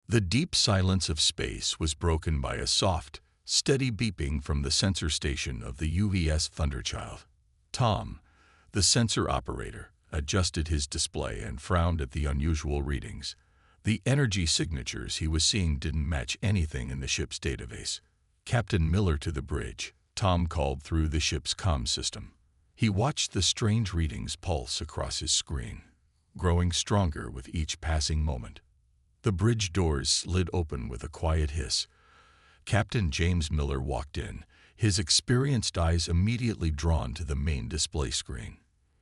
The deep silence of space was broken by a soft, steady beeping from the sensor station of the UVS Thunderchild. Tom, the sensor operator, adjusted his display and frowned at the unusual readings. The energy signatures he was seeing didn't match anything in the ship's database. "Captain Miller to the bridge," Tom called through the ship's comm system. He watched the strange readings pulse across his screen, growing stronger with each passing moment. The bridge doors slid open with a quiet hiss. Captain James Miller walked in, his experienced eyes immediately drawn to the main display screen.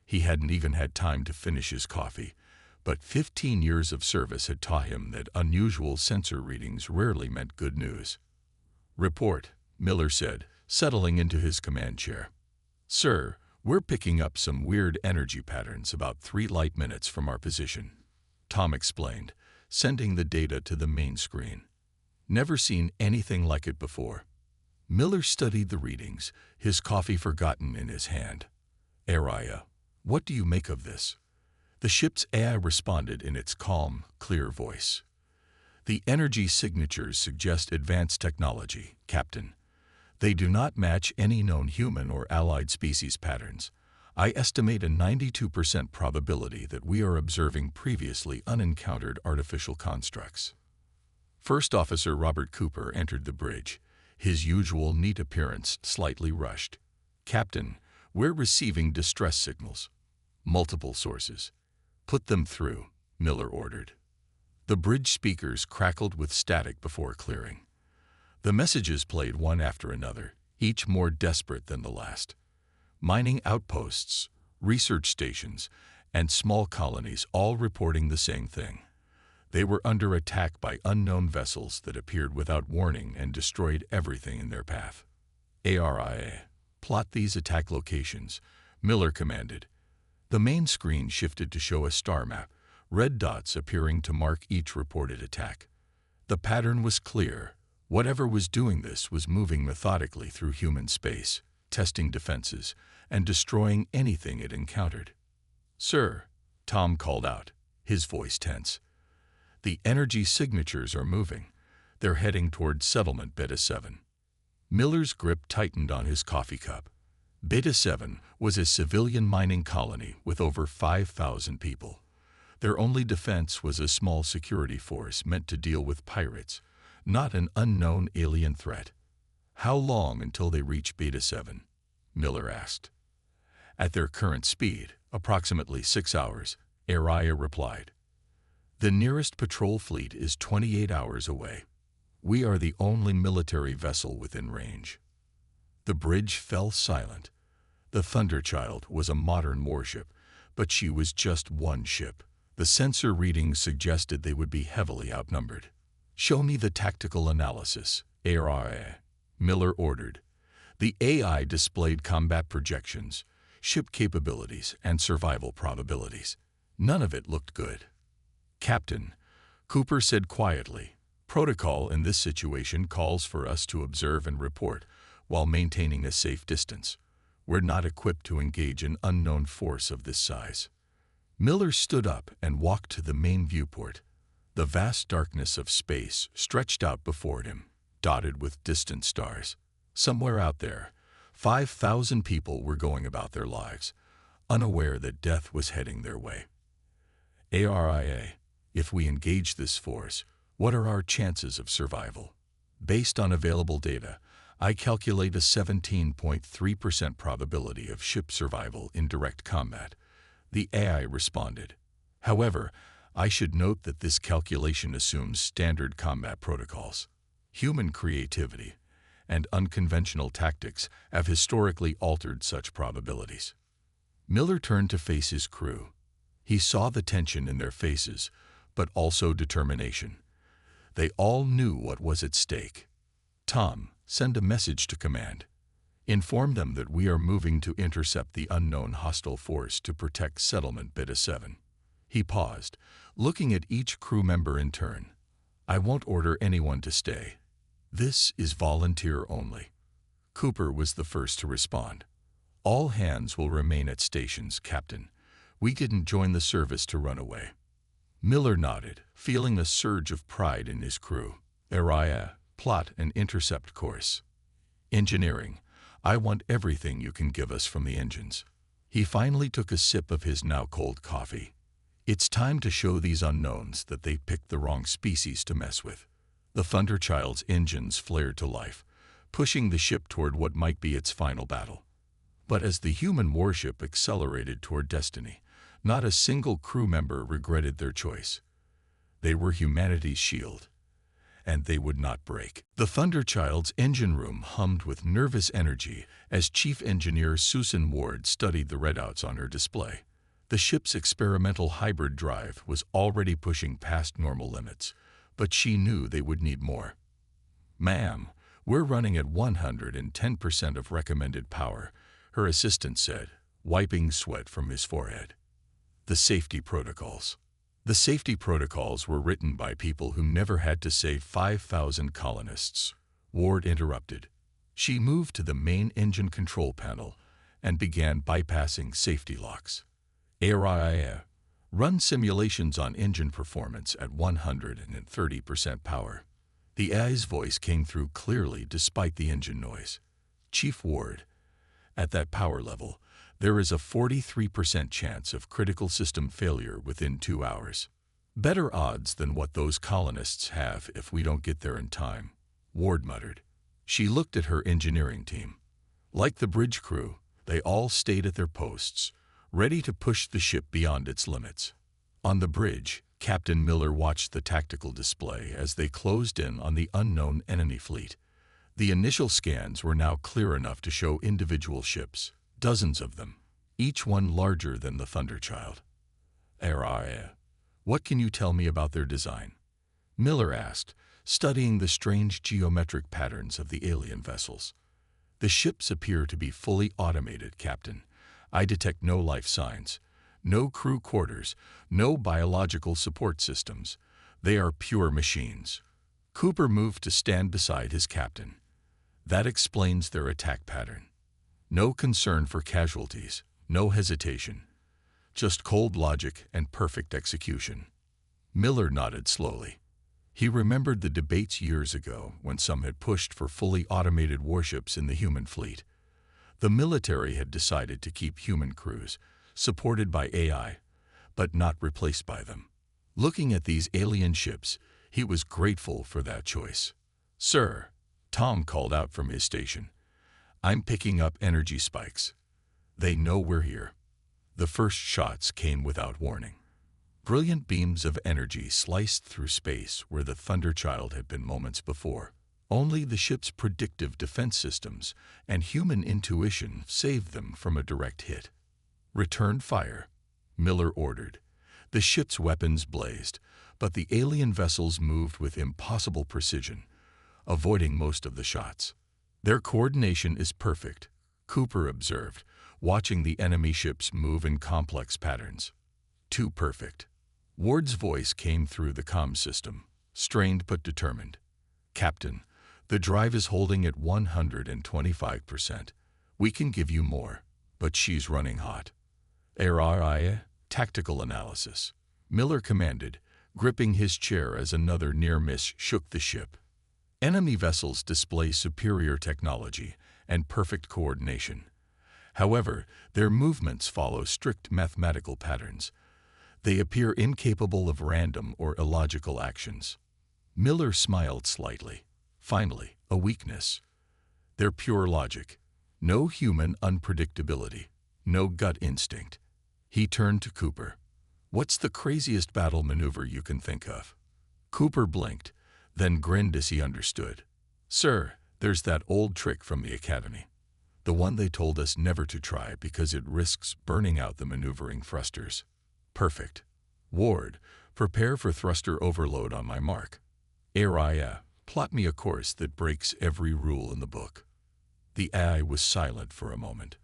He hadn't even had time to finish his coffee, but 15 years of service had taught him that unusual sensor readings rarely meant good news. "Report," Miller said, settling into his command chair. "Sir, we're picking up some weird energy patterns about 3 light minutes from our position," Tom explained, sending the data to the main screen. "Never seen anything like it before." Miller studied the readings, his coffee forgotten in his hand. "Araya, what do you make of this?" The ship's AI responded in its calm, clear voice. "The energy signatures suggest advanced technology, Captain. They do not match any known human or allied species patterns. I estimate a 92% probability that we are observing previously unencountered artificial constructs." First Officer Robert Cooper entered the bridge, his usual neat appearance slightly rushed. "Captain, we're receiving distress signals. Multiple sources. Put them through," Miller ordered. The bridge speakers crackled with static before clearing. The messages played one after another, each more desperate than the last. Mining outposts, research stations, and small colonies all reporting the same thing. They were under attack by unknown vessels that appeared without warning and destroyed everything in their path. "ARIA, plot these attack locations," Miller commanded. The main screen shifted to show a star map, red dots appearing to mark each reported attack. The pattern was clear. Whatever was doing this was moving methodically through human space, testing defenses, and destroying anything it encountered. "Sir," Tom called out, his voice tense. "The energy signatures are moving. They're heading toward settlement Beta 7. Miller's grip tightened on his coffee cup. Beta 7 was a civilian mining colony with over 5,000 people. Their only defense was a small security force meant to deal with pirates, not an unknown alien threat. "How long until they reach Beta 7? Miller asked. "At their current speed, approximately 6 hours, Araya replied. "The nearest patrol fleet is 28 hours away. We are the only military vessel within range." The bridge fell silent. The Thunderchild was a modern warship, but she was just one ship. The sensor readings suggested they would be heavily outnumbered. "Show me the tactical analysis, Araya," Miller ordered. The AI displayed combat projections, ship capabilities, and survival probabilities. None of it looked good. "Captain," Cooper said quietly, "protocol in this situation calls for us to observe and report while maintaining a safe distance. We're not equipped to engage an unknown force of this size." Miller stood up and walked to the main viewport. The vast darkness of space stretched out before him, dotted with distant stars. Somewhere out there, 5,000 people were going about their lives, unaware that death was heading their way. "ARIA, if we engage this force, what are our chances of survival?" "Based on available data, I calculate a 17.3% probability of ship survival in direct combat," the AI responded. "However, I should note that this calculation assumes standard combat protocols. Human creativity and unconventional tactics have historically altered such probabilities." Miller turned to face his crew. He saw the tension in their faces, but also determination. They all knew what was at stake. "Tom, send a message to command. Inform them that we are moving to intercept the unknown hostile force to protect settlement Beta 7. He paused, looking at each crew member in turn. "I won't order anyone to stay. This is volunteer only." Cooper was the first to respond. "All hands will remain at stations, Captain. We didn't join the service to run away." Miller nodded, feeling a surge of pride in his crew. Area, plot and intercept course. Engineering, I want everything you can give us from the engines. He finally took a sip of his now cold coffee. It's time to show these unknowns that they picked the wrong species to mess with. The Thunderchild's engines flared to life, pushing the ship toward what might be its final battle. But as the human warship accelerated toward destiny, not a single crew member regretted their choice. They were humanity's shield, and they would not break. The Thunderchild's engine room hummed with nervous energy as Chief Engineer Susan Ward studied the readouts on her display. The ship's experimental hybrid drive was already pushing past normal limits, but she knew they would need more. "Ma'am, we're running at 110% of recommended power," her assistant said, wiping sweat from his forehead. The safety protocols. The safety protocols were written by people who never had to save 5,000 colonists. Ward interrupted. She moved to the main engine control panel and began bypassing safety locks. ARIA, run simulations on engine performance at 130% power. The AI's voice came through clearly despite the engine noise. Chief Ward, at that power level, there is a 43% chance of critical system failure within 2 hours. Better odds than what those colonists have if we don't get there in time, Ward muttered. She looked at her engineering team. Like the bridge crew, they all stayed at their posts, ready to push the ship beyond its limits. On the bridge, Captain Miller watched the tactical display as they closed in on the unknown enemy fleet. The initial scans were now clear enough to show individual ships, dozens of them, each one larger than the Thunderchild. "Area, what can you tell me about their design?" Miller asked, studying the strange geometric patterns of the alien vessels. "The ships appear to be fully automated, Captain. I detect no life signs, no crew quarters, no biological support systems. They are pure machines." Cooper moved to stand beside his captain. "That explains their attack pattern. No concern for casualties, no hesitation. Just cold logic and perfect execution." Miller nodded slowly. He remembered the debates years ago when some had pushed for fully automated warships in the human fleet. The military had decided to keep human crews, supported by AI, but not replaced by them. Looking at these alien ships, he was grateful for that choice. "Sir," Tom called out from his station, "I'm picking up energy spikes. They know we're here." The first shots came without warning. Brilliant beams of energy sliced through space where the Thunderchild had been moments before. Only the ship's predictive defense systems and human intuition saved them from a direct hit. "Return fire," Miller ordered. The ship's weapons blazed, but the alien vessels moved with impossible precision, avoiding most of the shots. "Their coordination is perfect," Cooper observed, watching the enemy ships move in complex patterns. "Too perfect." Ward's voice came through the comm system, strained but determined. "Captain, the drive is holding at 125%. We can give you more, but she's running hot." "ARIA, tactical analysis," Miller commanded, gripping his chair as another near miss shook the ship. Enemy vessels display superior technology and perfect coordination. However, their movements follow strict mathematical patterns. They appear incapable of random or illogical actions. Miller smiled slightly. "Finally, a weakness. They're pure logic. No human unpredictability. No gut instinct." He turned to Cooper. "What's the craziest battle maneuver you can think of?" Cooper blinked, then grinned as he understood. "Sir, there's that old trick from the Academy. The one they told us never to try because it risks burning out the maneuvering thrusters." "Perfect. Ward, prepare for thruster overload on my mark. Area, plot me a course that breaks every rule in the book." The AI was silent for a moment.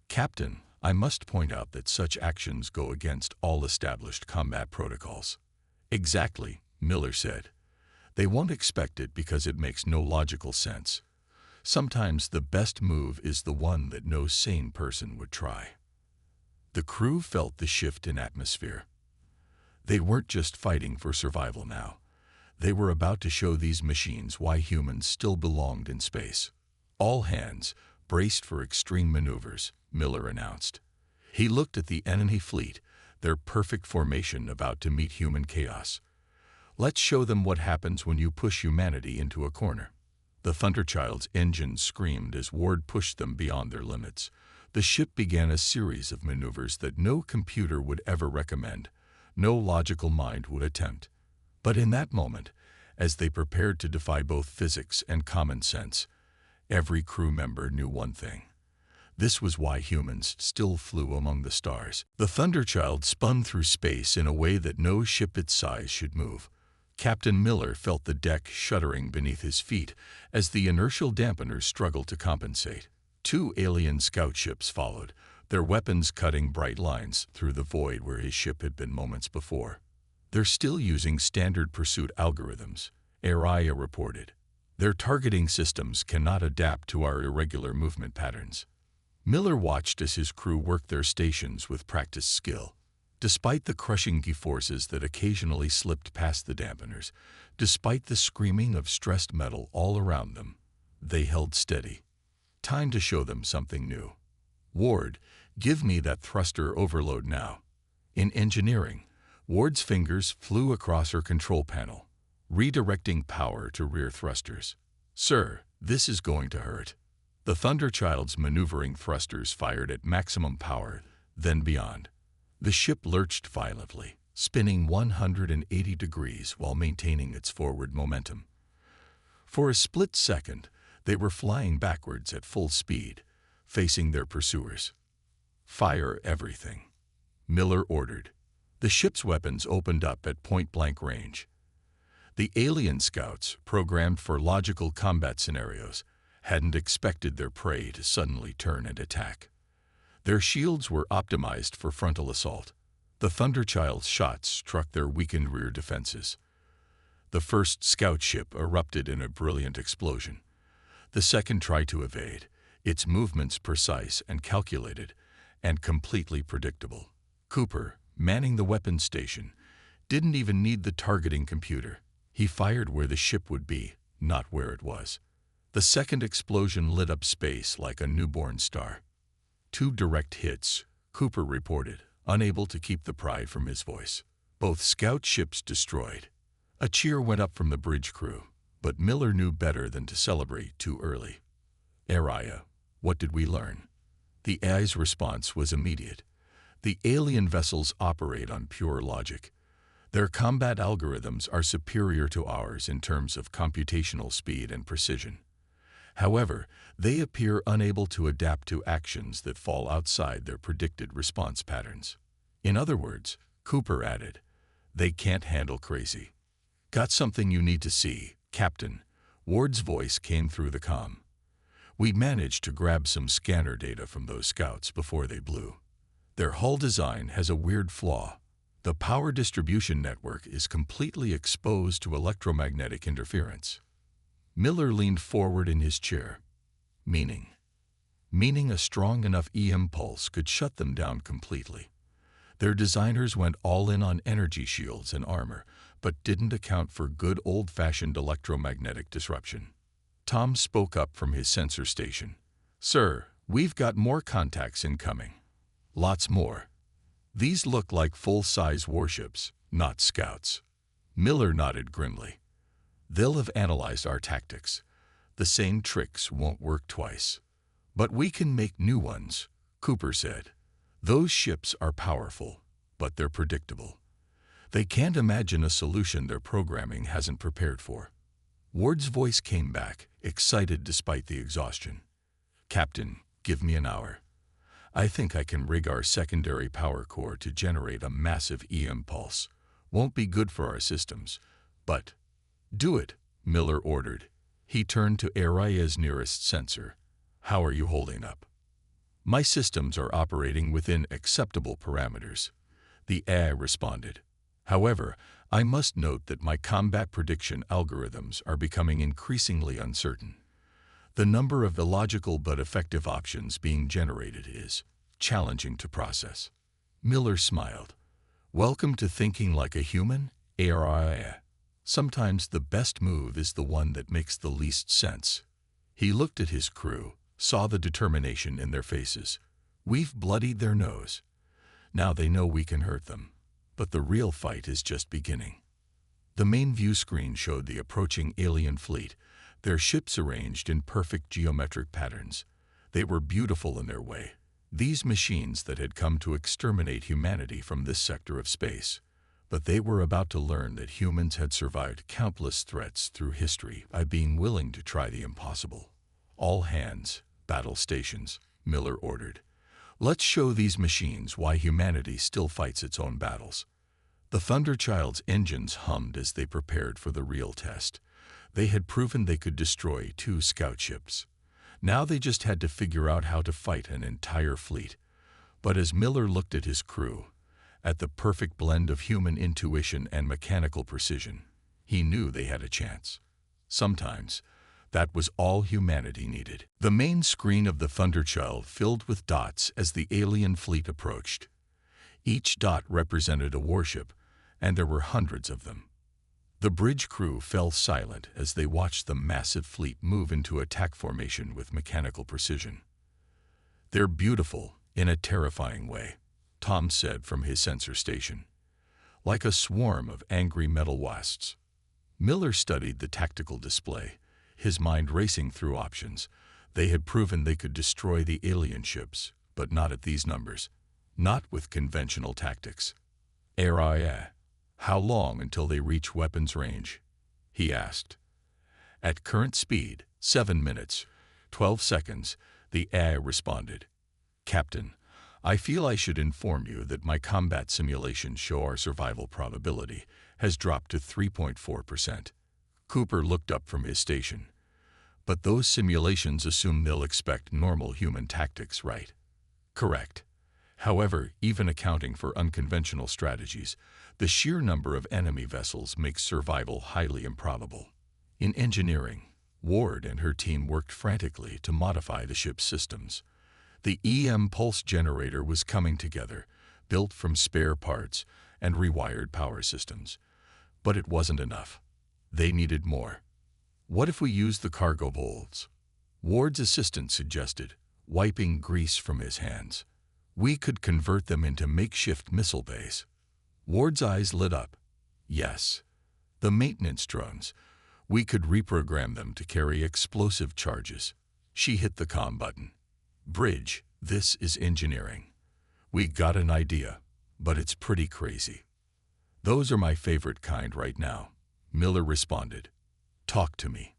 "Captain, I must point out that such actions go against all established combat protocols." "Exactly," Miller said. "They won't expect it because it makes no logical sense. Sometimes the best move is the one that no sane person would try." The crew felt the shift in atmosphere. They weren't just fighting for survival now. They were about to show these machines why humans still belonged in space. All hands, braced for extreme maneuvers, Miller announced. He looked at the enemy fleet, their perfect formation about to meet human chaos. Let's show them what happens when you push humanity into a corner. The Thunderchild's engines screamed as Ward pushed them beyond their limits. The ship began a series of maneuvers that no computer would ever recommend, no logical mind would attempt. But in that moment, as they prepared to defy both physics and common sense, every crew member knew one thing. This was why humans still flew among the stars. The Thunderchild spun through space in a way that no ship its size should move. Captain Miller felt the deck shuddering beneath his feet as the inertial dampeners struggled to compensate. 2 alien scout ships followed, their weapons cutting bright lines through the void where his ship had been moments before. They're still using standard pursuit algorithms, Araya reported. Their targeting systems cannot adapt to our irregular movement patterns. Miller watched as his crew worked their stations with practiced skill. Despite the crushing G-forces that occasionally slipped past the dampeners, despite the screaming of stressed metal all around them, they held steady. Time to show them something new. Ward, give me that thruster overload now. In engineering, Ward's fingers flew across her control panel, redirecting power to rear thrusters. Sir, this is going to hurt. The Thunderchild's maneuvering thrusters fired at maximum power, then beyond. The ship lurched violently, spinning 180 degrees while maintaining its forward momentum. For a split second, they were flying backwards at full speed, facing their pursuers. Fire everything, Miller ordered. The ship's weapons opened up at point-blank range. The alien scouts, programmed for logical combat scenarios, hadn't expected their prey to suddenly turn and attack. Their shields were optimized for frontal assault. The Thunderchild's shots struck their weakened rear defenses. The first scout ship erupted in a brilliant explosion. The second tried to evade, its movements precise and calculated, and completely predictable. Cooper, manning the weapons station, didn't even need the targeting computer. He fired where the ship would be, not where it was. The second explosion lit up space like a newborn star. 2 direct hits, Cooper reported, unable to keep the pride from his voice. Both scout ships destroyed. A cheer went up from the bridge crew, but Miller knew better than to celebrate too early. Araya, what did we learn? The AI's response was immediate. The alien vessels operate on pure logic. Their combat algorithms are superior to ours in terms of computational speed and precision. However, they appear unable to adapt to actions that fall outside their predicted response patterns. In other words, Cooper added, they can't handle crazy. Got something you need to see, Captain. Ward's voice came through the comm. We managed to grab some scanner data from those scouts before they blew. Their hull design has a weird flaw. The power distribution network is completely exposed to electromagnetic interference. Miller leaned forward in his chair. Meaning a strong enough EM pulse could shut them down completely. Their designers went all in on energy shields and armor, but didn't account for good old-fashioned electromagnetic disruption. Tom spoke up from his sensor station. Sir, we've got more contacts incoming. Lots more. These look like full-size warships, not scouts. Miller nodded grimly. They'll have analyzed our tactics. The same tricks won't work twice. But we can make new ones, Cooper said. Those ships are powerful, but they're predictable. They can't imagine a solution their programming hasn't prepared for. Ward's voice came back, excited despite the exhaustion. Captain, give me an hour. I think I can rig our secondary power core to generate a massive EM pulse. Won't be good for our systems, but... Do it, Miller ordered. He turned to Araya's nearest sensor. How are you holding up? My systems are operating within acceptable parameters, the AI responded. However, I must note that my combat prediction algorithms are becoming increasingly uncertain. The number of illogical but effective options being generated is challenging to process. Miller smiled. Welcome to thinking like a human, ARI. Sometimes the best move is the one that makes the least sense. He looked at his crew, saw the determination in their faces. We've bloodied their nose. Now they know we can hurt them. But the real fight is just beginning. The main view screen showed the approaching alien fleet, their ships arranged in perfect geometric patterns. They were beautiful in their way, these machines that had come to exterminate humanity from this sector of space. But they were about to learn that humans had survived countless threats through history by being willing to try the impossible. All hands, battle stations, Miller ordered. Let's show these machines why humanity still fights its own battles. The Thunderchild's engines hummed as they prepared for the real test. They had proven they could destroy 2 scout ships. Now they just had to figure out how to fight an entire fleet. But as Miller looked at his crew, at the perfect blend of human intuition and mechanical precision, he knew they had a chance. Sometimes, that was all humanity needed. The main screen of the Thunderchild filled with dots as the alien fleet approached. Each dot represented a warship, and there were hundreds of them. The bridge crew fell silent as they watched the massive fleet move into attack formation with mechanical precision. "They're beautiful, in a terrifying way," Tom said from his sensor station. "Like a swarm of angry metal wasps." Miller studied the tactical display, his mind racing through options. They had proven they could destroy the alien ships, but not at these numbers. Not with conventional tactics. "ARIA, how long until they reach weapons range?" he asked. "At current speed, 7 minutes, 12 seconds, the AI responded. "Captain, I feel I should inform you that my combat simulations show our survival probability has dropped to 3.4%. Cooper looked up from his station. "But those simulations assume they'll expect normal human tactics, right?" "Correct. However, even accounting for unconventional strategies, the sheer number of enemy vessels makes survival highly improbable." In engineering, Ward and her team worked frantically to modify the ship's systems. The EM pulse generator was coming together, built from spare parts and rewired power systems. But it wasn't enough. They needed more. "What if we use the cargo holds?" Ward's assistant suggested, wiping grease from his hands. "We could convert them into makeshift missile bays." Ward's eyes lit up. "Yes. The maintenance drones. We could reprogram them to carry explosive charges." She hit the comm button. "Bridge, this is engineering. We got an idea, but it's pretty crazy." "Those are my favorite kind right now," Miller responded. "Talk to me."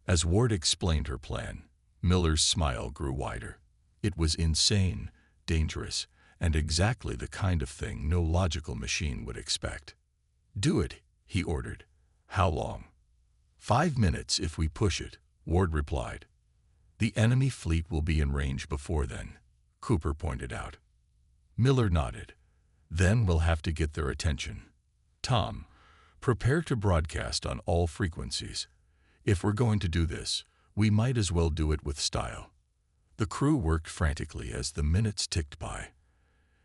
As Ward explained her plan, Miller's smile grew wider. It was insane, dangerous, and exactly the kind of thing no logical machine would expect. "Do it," he ordered. "How long?" 5 minutes if we push it," Ward replied. "The enemy fleet will be in range before then," Cooper pointed out. Miller nodded. "Then we'll have to get their attention. Tom, prepare to broadcast on all frequencies. If we're going to do this, we might as well do it with style." The crew worked frantically as the minutes ticked by.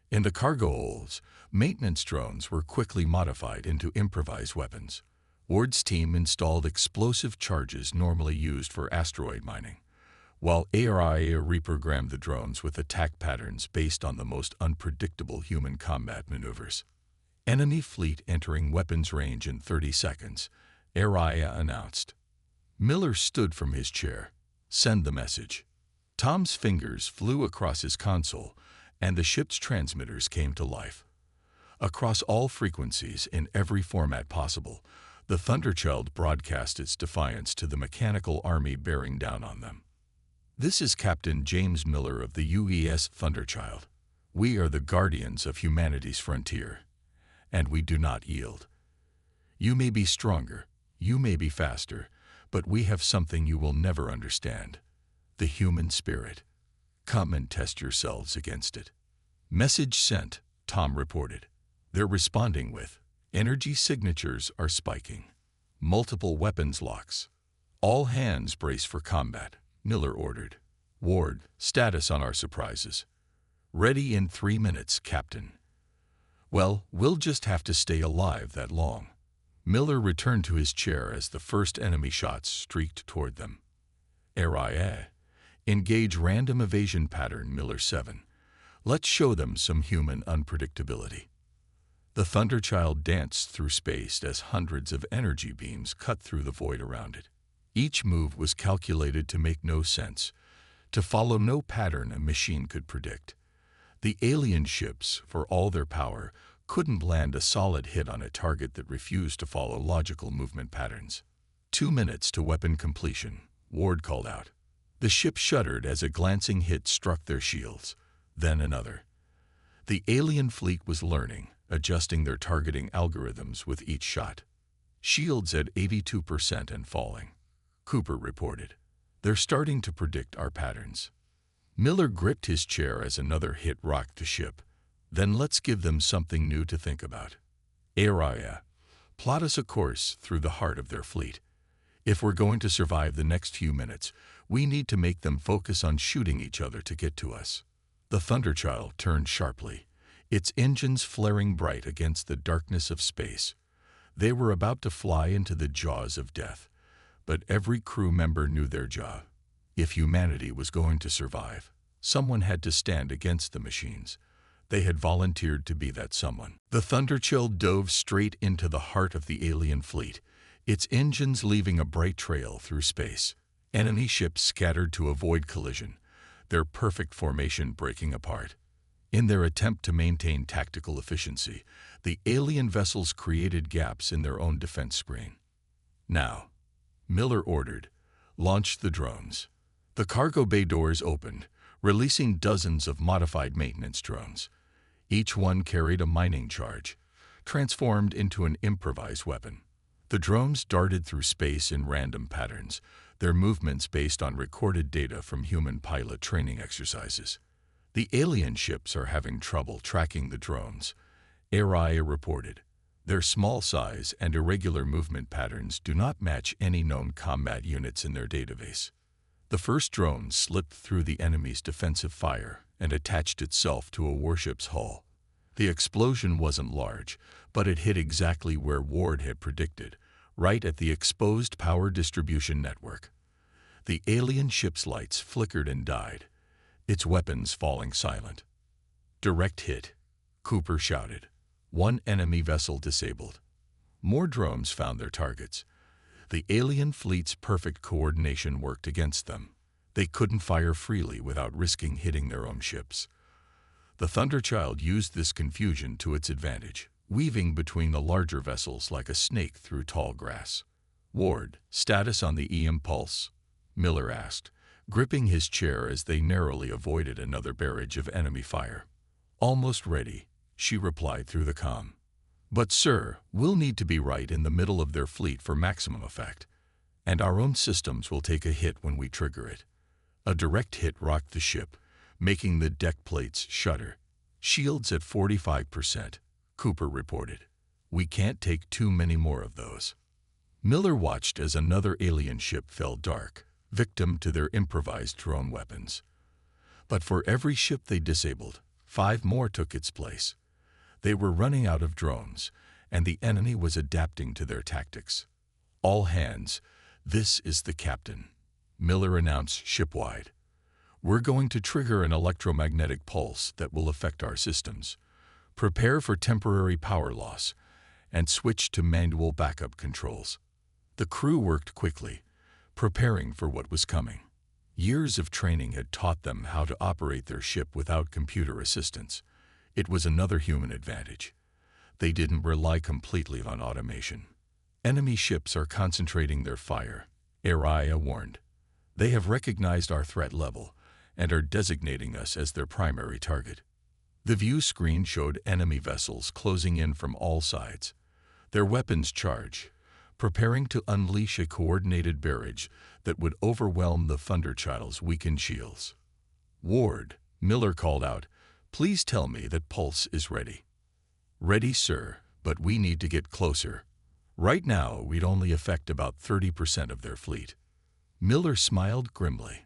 In the cargo holds, maintenance drones were quickly modified into improvised weapons. Ward's team installed explosive charges normally used for asteroid mining, while ARIA reprogrammed the drones with attack patterns based on the most unpredictable human combat maneuvers. "Enemy fleet entering weapons range in 30 seconds, ARIA announced. Miller stood from his chair. "Send the message." Tom's fingers flew across his console, and the ship's transmitters came to life. Across all frequencies in every format possible, the Thunderchild broadcast its defiance to the mechanical army bearing down on them. "This is Captain James Miller of the UES Thunderchild. We are the guardians of humanity's frontier, and we do not yield. You may be stronger, you may be faster, but we have something you will never understand: the human spirit. Come and test yourselves against it." "Message sent," Tom reported. "They're responding with, energy signatures are spiking. Multiple weapons locks. All hands brace for combat," Miller ordered. "Ward, status on our surprises." "Ready in 3 minutes, Captain." Well, we'll just have to stay alive that long. Miller returned to his chair as the first enemy shots streaked toward them. Area. Engage random evasion pattern Miller 7. Let's show them some human unpredictability. The Thunderchild danced through space as hundreds of energy beams cut through the void around it. Each move was calculated to make no sense, to follow no pattern a machine could predict. The alien ships, for all their power, couldn't land a solid hit on a target that refused to follow logical movement patterns. 2 minutes to weapon completion, Ward called out. The ship shuddered as a glancing hit struck their shields, then another. The alien fleet was learning, adjusting their targeting algorithms with each shot. Shields at 82% and falling, Cooper reported. They're starting to predict our patterns. Miller gripped his chair as another hit rocked the ship. Then let's give them something new to think about. Area. Plot us a course through the heart of their fleet. If we're going to survive the next few minutes, we need to make them focus on shooting each other to get to us. The Thunderchild turned sharply, its engines flaring bright against the darkness of space. They were about to fly into the jaws of death, but every crew member knew their job. If humanity was going to survive, someone had to stand against the machines. They had volunteered to be that someone. The Thunderchild dove straight into the heart of the alien fleet, its engines leaving a bright trail through space. Enemy ships scattered to avoid collision, their perfect formation breaking apart. In their attempt to maintain tactical efficiency, the alien vessels created gaps in their own defense screen. Now, Miller ordered, launch the drones. The cargo bay doors opened, releasing dozens of modified maintenance drones. Each one carried a mining charge, transformed into an improvised weapon. The drones darted through space in random patterns, their movements based on recorded data from human pilot training exercises. The alien ships are having trouble tracking the drones, Area reported. Their small size and irregular movement patterns do not match any known combat units in their database. The first drone slipped through the enemy's defensive fire and attached itself to a warship's hull. The explosion wasn't large, but it hit exactly where Ward had predicted, right at the exposed power distribution network. The alien ship's lights flickered and died, its weapons falling silent. Direct hit, Cooper shouted. One enemy vessel disabled. More drones found their targets. The alien fleet's perfect coordination worked against them. They couldn't fire freely without risking hitting their own ships. The Thunderchild used this confusion to its advantage, weaving between the larger vessels like a snake through tall grass. Ward, status on the EM pulse? Miller asked, gripping his chair as they narrowly avoided another barrage of enemy fire. Almost ready, she replied through the comm. But sir, we'll need to be right in the middle of their fleet for maximum effect, and our own systems will take a hit when we trigger it. A direct hit rocked the ship, making the deck plates shudder. Shields at 45%, Cooper reported. We can't take too many more of those. Miller watched as another alien ship fell dark, victim to their improvised drone weapons. But for every ship they disabled, 5 more took its place. They were running out of drones, and the enemy was adapting to their tactics. All hands, this is the captain, Miller announced shipwide. We're going to trigger an electromagnetic pulse that will affect our systems. Prepare for temporary power loss, and switch to manual backup controls. The crew worked quickly, preparing for what was coming. Years of training had taught them how to operate their ship without computer assistance. It was another human advantage. They didn't rely completely on automation. Enemy ships are concentrating their fire, Area warned. They have recognized our threat level and are designating us as their primary target. The view screen showed enemy vessels closing in from all sides, their weapons charged, preparing to unleash a coordinated barrage that would overwhelm the Thunderchild's weakened shields. Ward, Miller called out, please tell me that Pulse is ready. Ready, sir, but we need to get closer. Right now, we'd only affect about 30% of their fleet. Miller smiled grimly.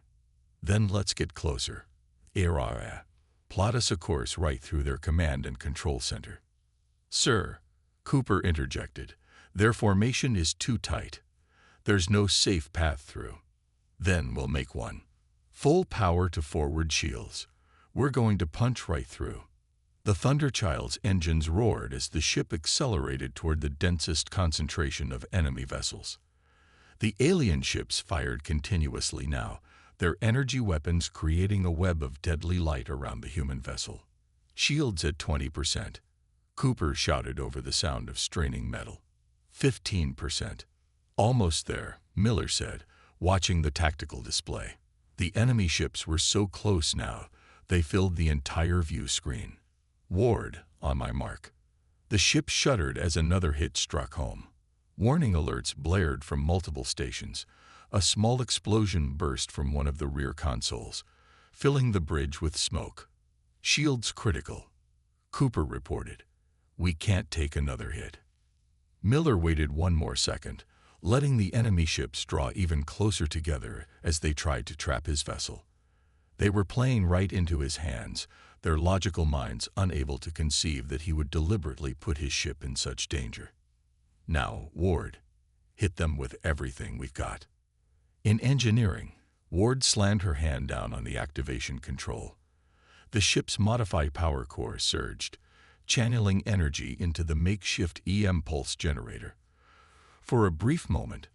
Then let's get closer. Area. Plot us a course right through their command and control center. "Sir," Cooper interjected, "their formation is too tight. There's no safe path through." "Then we'll make one. Full power to forward shields. We're going to punch right through." The Thunderchild's engines roared as the ship accelerated toward the densest concentration of enemy vessels. The alien ships fired continuously now, their energy weapons creating a web of deadly light around the human vessel. "Shields at 20%. Cooper shouted over the sound of straining metal. 15%. "Almost there," Miller said, watching the tactical display. The enemy ships were so close now, they filled the entire view screen. "Ward, on my mark." The ship shuddered as another hit struck home. Warning alerts blared from multiple stations. A small explosion burst from one of the rear consoles, filling the bridge with smoke. "Shields critical," Cooper reported. "We can't take another hit." Miller waited one more second, letting the enemy ships draw even closer together as they tried to trap his vessel. They were playing right into his hands, their logical minds unable to conceive that he would deliberately put his ship in such danger. "Now, Ward, hit them with everything we've got." In engineering, Ward slammed her hand down on the activation control. The ship's modified power core surged, channeling energy into the makeshift EM pulse generator. For a brief moment,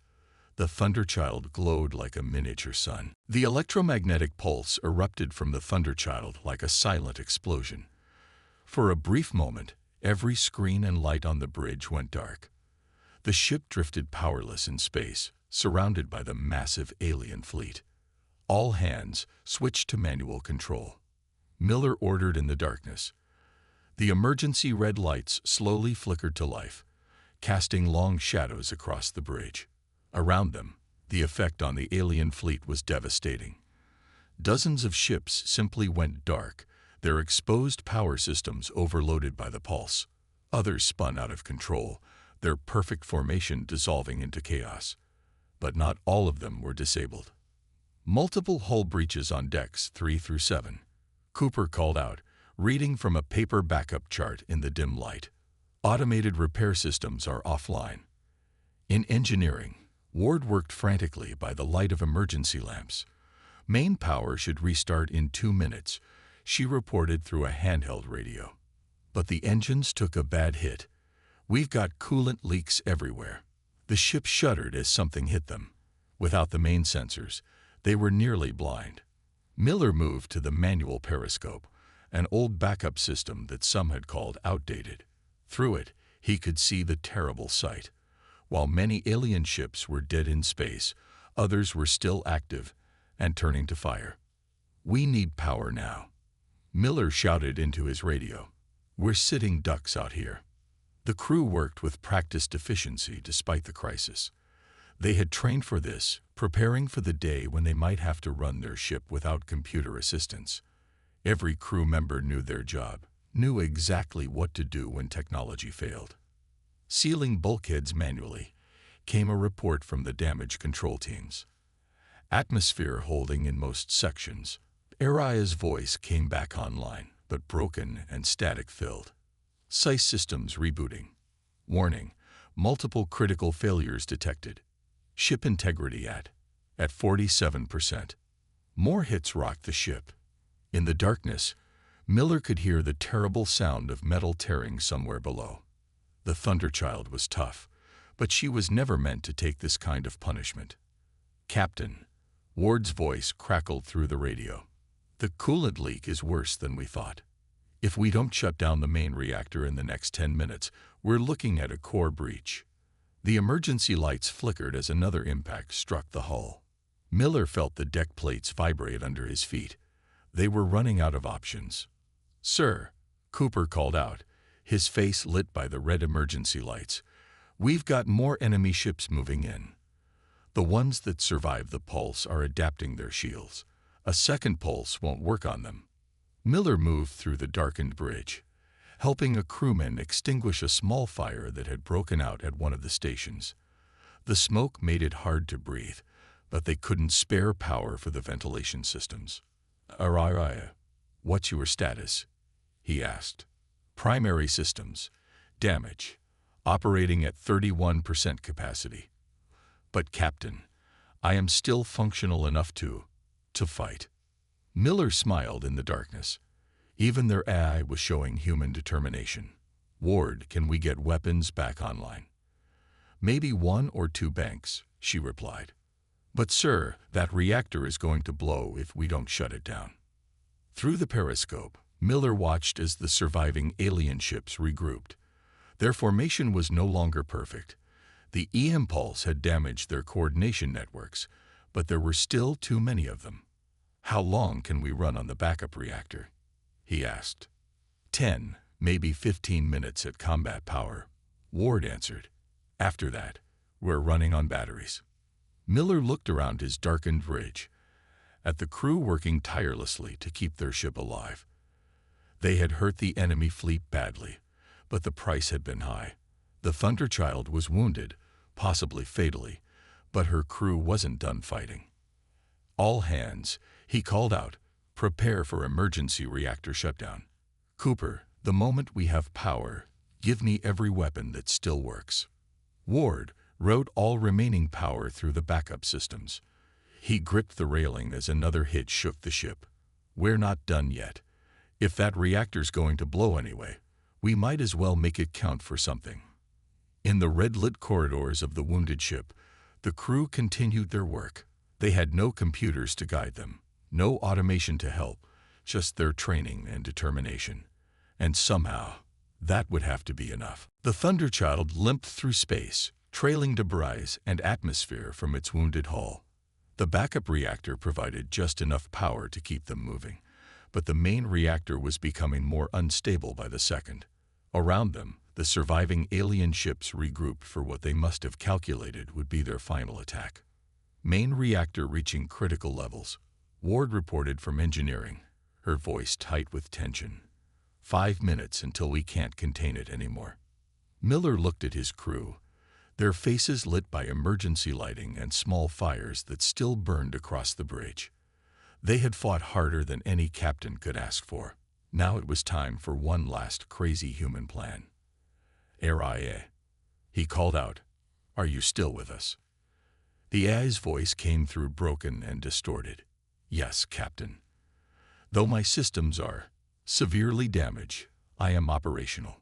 the Thunderchild glowed like a miniature sun. The electromagnetic pulse erupted from the Thunderchild like a silent explosion. For a brief moment, every screen and light on the bridge went dark. The ship drifted powerless in space, surrounded by the massive alien fleet. All hands switched to manual control. Miller ordered in the darkness. The emergency red lights slowly flickered to life, casting long shadows across the bridge. Around them, the effect on the alien fleet was devastating. Dozens of ships simply went dark, their exposed power systems overloaded by the pulse. Others spun out of control, their perfect formation dissolving into chaos. But not all of them were disabled. "Multiple hull breaches on decks 3 through 7. Cooper called out, reading from a paper backup chart in the dim light. "Automated repair systems are offline." In engineering, Ward worked frantically by the light of emergency lamps. "Main power should restart in 2 minutes," she reported through a handheld radio. "But the engines took a bad hit. We've got coolant leaks everywhere." The ship shuddered as something hit them. Without the main sensors, they were nearly blind. Miller moved to the manual periscope, an old backup system that some had called outdated. Through it, he could see the terrible sight. While many alien ships were dead in space, others were still active and turning to fire. "We need power now." Miller shouted into his radio. "We're sitting ducks out here." The crew worked with practiced efficiency despite the crisis. They had trained for this, preparing for the day when they might have to run their ship without computer assistance. Every crew member knew their job, knew exactly what to do when technology failed. Sealing bulkheads manually, came a report from the damage control teams. Atmosphere holding in most sections. Aria's voice came back online, but broken and static-filled. Sci systems rebooting. Warning, multiple critical failures detected. Ship integrity at 47%. More hits rocked the ship. In the darkness, Miller could hear the terrible sound of metal tearing somewhere below. The Thunderchild was tough, but she was never meant to take this kind of punishment. "Captain," Ward's voice crackled through the radio. "The coolant leak is worse than we thought. If we don't shut down the main reactor in the next 10 minutes, we're looking at a core breach." The emergency lights flickered as another impact struck the hull. Miller felt the deck plates vibrate under his feet. They were running out of options. "Sir," Cooper called out, his face lit by the red emergency lights, "we've got more enemy ships moving in. The ones that survive the pulse are adapting their shields. A second pulse won't work on them." Miller moved through the darkened bridge, helping a crewman extinguish a small fire that had broken out at one of the stations. The smoke made it hard to breathe, but they couldn't spare power for the ventilation systems. "Aria, what's your status?" he asked. "Primary systems. Damage. Operating at 31% capacity. But Captain, I am still functional enough to fight. Miller smiled in the darkness. Even their AI was showing human determination. Ward, can we get weapons back online? Maybe 1 or 2 banks, she replied. But sir, that reactor is going to blow if we don't shut it down. Through the periscope, Miller watched as the surviving alien ships regrouped. Their formation was no longer perfect. The E-impulse had damaged their coordination networks, but there were still too many of them. How long can we run on the backup reactor? He asked. 10, maybe 15 minutes at combat power, Ward answered. After that, we're running on batteries. Miller looked around his darkened ridge, at the crew working tirelessly to keep their ship alive. They had hurt the enemy fleet badly, but the price had been high. The Thunderchild was wounded, possibly fatally, but her crew wasn't done fighting. All hands, he called out, prepare for emergency reactor shutdown. Cooper, the moment we have power, give me every weapon that still works. Ward wrote all remaining power through the backup systems. He gripped the railing as another hit shook the ship. We're not done yet. If that reactor's going to blow anyway, we might as well make it count for something. In the red-lit corridors of the wounded ship, the crew continued their work. They had no computers to guide them, no automation to help, just their training and determination. And somehow, that would have to be enough. The Thunderchild limped through space, trailing debris and atmosphere from its wounded hull. The backup reactor provided just enough power to keep them moving, but the main reactor was becoming more unstable by the second. Around them, the surviving alien ships regrouped for what they must have calculated would be their final attack. Main reactor reaching critical levels, Ward reported from engineering, her voice tight with tension. 5 minutes until we can't contain it anymore. Miller looked at his crew, their faces lit by emergency lighting and small fires that still burned across the bridge. They had fought harder than any captain could ask for. Now it was time for one last crazy human plan. "AI," he called out, "are you still with us?" The AI's voice came through broken and distorted. "Yes, Captain. Though my systems are severely damaged, I am operational."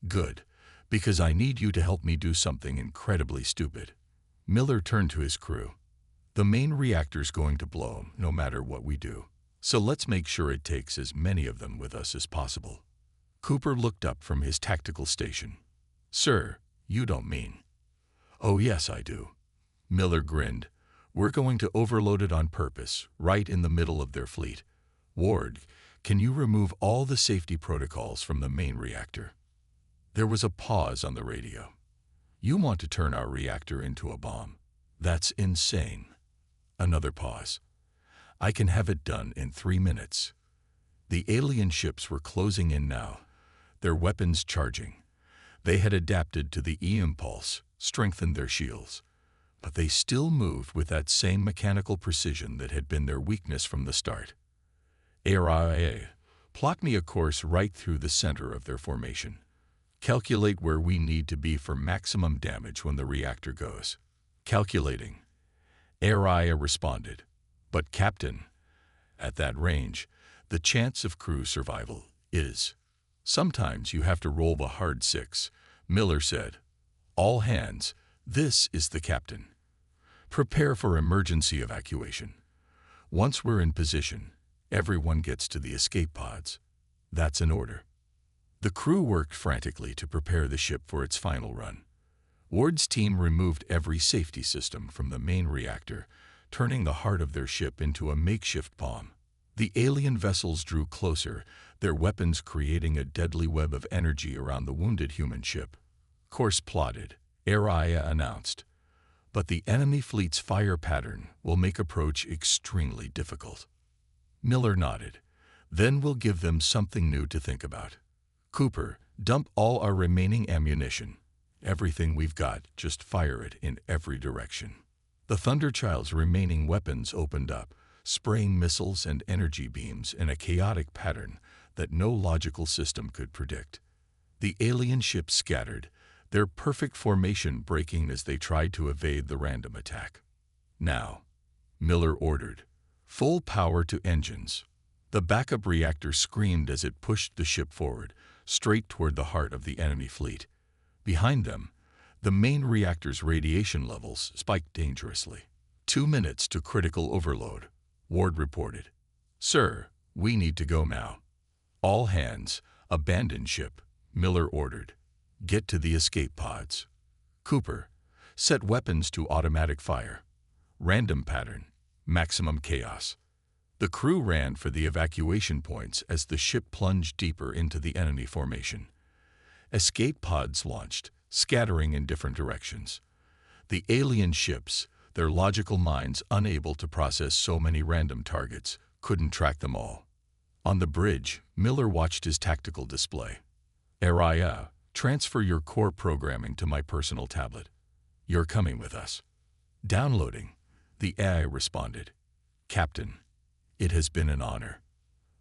"Good, because I need you to help me do something incredibly stupid." Miller turned to his crew. "The main reactor's going to blow no matter what we do, so let's make sure it takes as many of them with us as possible." Cooper looked up from his tactical station. "Sir, you don't mean—" "Oh yes, I do." Miller grinned. "We're going to overload it on purpose, right in the middle of their fleet. Ward, can you remove all the safety protocols from the main reactor?" There was a pause on the radio. "You want to turn our reactor into a bomb? That's insane." Another pause. "I can have it done in 3 minutes." The alien ships were closing in now, their weapons charging. They had adapted to the E-impulse, strengthened their shields, but they still moved with that same mechanical precision that had been their weakness from the start. "AI, plot me a course right through the center of their formation. Calculate where we need to be for maximum damage when the reactor goes." "Calculating." AI responded. "But Captain, at that range, the chance of crew survival is—" "Sometimes you have to roll the hard 6, Miller said. "All hands, this is the captain. Prepare for emergency evacuation. Once we're in position, everyone gets to the escape pods. That's an order." The crew worked frantically to prepare the ship for its final run. Ward's team removed every safety system from the main reactor, turning the heart of their ship into a makeshift bomb. The alien vessels drew closer, their weapons creating a deadly web of energy around the wounded human ship. "Course plotted," Araya announced. "But the enemy fleet's fire pattern will make approach extremely difficult." Miller nodded. "Then we'll give them something new to think about. Cooper, dump all our remaining ammunition. Everything we've got, just fire it in every direction." The Thunderchild's remaining weapons opened up, spraying missiles and energy beams in a chaotic pattern that no logical system could predict. The alien ships scattered, their perfect formation breaking as they tried to evade the random attack. "Now," Miller ordered, "full power to engines." The backup reactor screamed as it pushed the ship forward, straight toward the heart of the enemy fleet. Behind them, the main reactor's radiation levels spiked dangerously. 2 minutes to critical overload, Ward reported. "Sir, we need to go now." "All hands, abandon ship," Miller ordered. "Get to the escape pods." "Cooper, set weapons to automatic fire. Random pattern, maximum chaos." The crew ran for the evacuation points as the ship plunged deeper into the enemy formation. Escape pods launched, scattering in different directions. The alien ships, their logical minds unable to process so many random targets, couldn't track them all. On the bridge, Miller watched his tactical display. "Araya, transfer your core programming to my personal tablet. You're coming with us." "Downloading," the AI responded. "Captain, it has been an honor."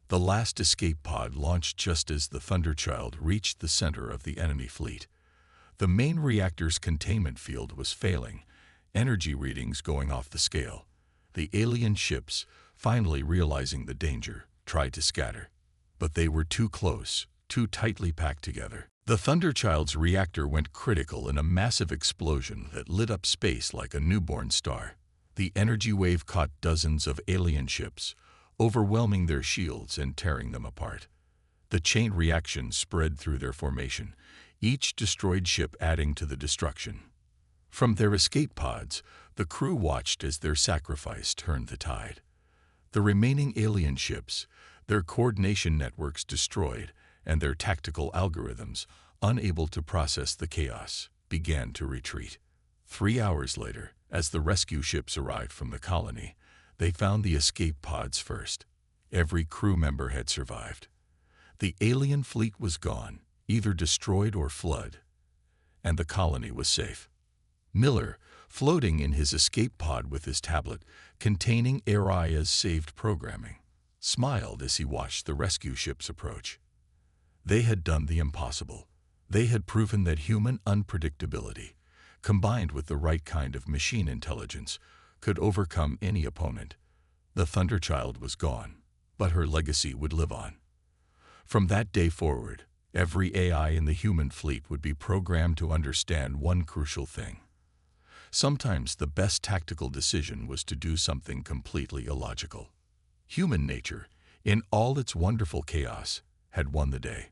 The last escape pod launched just as the Thunderchild reached the center of the enemy fleet. The main reactor's containment field was failing, energy readings going off the scale. The alien ships, finally realizing the danger, tried to scatter. But they were too close, too tightly packed together. The Thunderchild's reactor went critical in a massive explosion that lit up space like a newborn star. The energy wave caught dozens of alien ships, overwhelming their shields and tearing them apart. The chain reaction spread through their formation, each destroyed ship adding to the destruction. From their escape pods, the crew watched as their sacrifice turned the tide. The remaining alien ships, their coordination networks destroyed, and their tactical algorithms, unable to process the chaos, began to retreat. 3 hours later, as the rescue ships arrived from the colony, they found the escape pods first. Every crew member had survived. The alien fleet was gone, either destroyed or fled, and the colony was safe. Miller, floating in his escape pod with his tablet containing Araya's saved programming, smiled as he watched the rescue ships approach. They had done the impossible. They had proven that human unpredictability, combined with the right kind of machine intelligence, could overcome any opponent. The Thunderchild was gone, but her legacy would live on. From that day forward, every AI in the human fleet would be programmed to understand one crucial thing. Sometimes the best tactical decision was to do something completely illogical. Human nature, in all its wonderful chaos, had won the day.